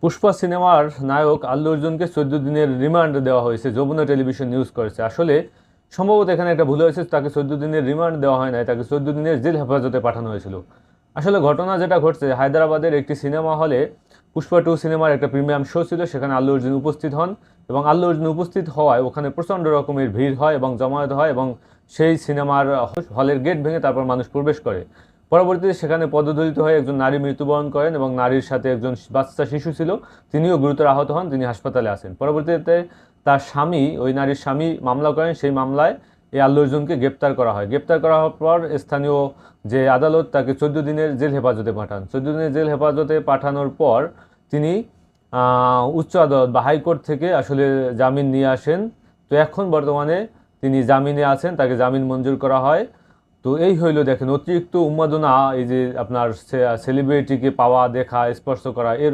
পুষ্পা সিনেমার নায়ক আল্লু অর্জুনকে 14 দিনের রিমান্ড দেওয়া হয়েছে, যমুনা টেলিভিশন নিউজ করেছে। আসলে সম্ভবত এখানে একটা ভুল হয়েছে, তাকে 14 দিনের রিমান্ড দেওয়া হয় নাই, তাকে 14 দিনের জেল হেফাজতে পাঠানো হয়েছিল। আসলে ঘটনা যেটা ঘটছে, হায়দ্রাবাদের একটি সিনেমা হলে পুষ্পা 2 সিনেমার একটা প্রিমিয়াম শো ছিল, সেখানে আল্লু অর্জুন উপস্থিত হন এবং আল্লু অর্জুন উপস্থিত হওয়ায় ওখানে প্রচণ্ড রকমের ভিড় হয় এবং জমায়েত হয় এবং সেই সিনেমার হলের গেট ভেঙে তারপর মানুষ প্রবেশ করে। পরবর্তীতে সেখানে পদদলিত হয়ে একজন নারী মৃত্যুবরণ করেন এবং নারীর সাথে একজন বাচ্চা শিশু ছিল, তিনিও গুরুতর আহত হন, তিনি হাসপাতালে আছেন। পরবর্তীতে তার স্বামী, ওই নারীর স্বামী মামলা করেন, সেই মামলায় এই আল্লু অর্জুনকে গ্রেপ্তার করা হয়। গ্রেপ্তার করা হওয়ার পর স্থানীয় যে আদালত তাকে 14 দিনের জেল হেফাজতে পাঠান। 14 দিনের জেল হেফাজতে পাঠানোর পর তিনি উচ্চ আদালত বা হাইকোর্ট থেকে আসলে জামিন নিয়ে আসেন। তো এখন বর্তমানে তিনি জামিনে আছেন, তাকে জামিন মঞ্জুর করা হয়। তো এই হইলো, দেখেন, অতিরিক্ত উন্মাদনা, এই যে আপনার সেলিব্রিটিকে পাওয়া, দেখা, স্পর্শ করা, এর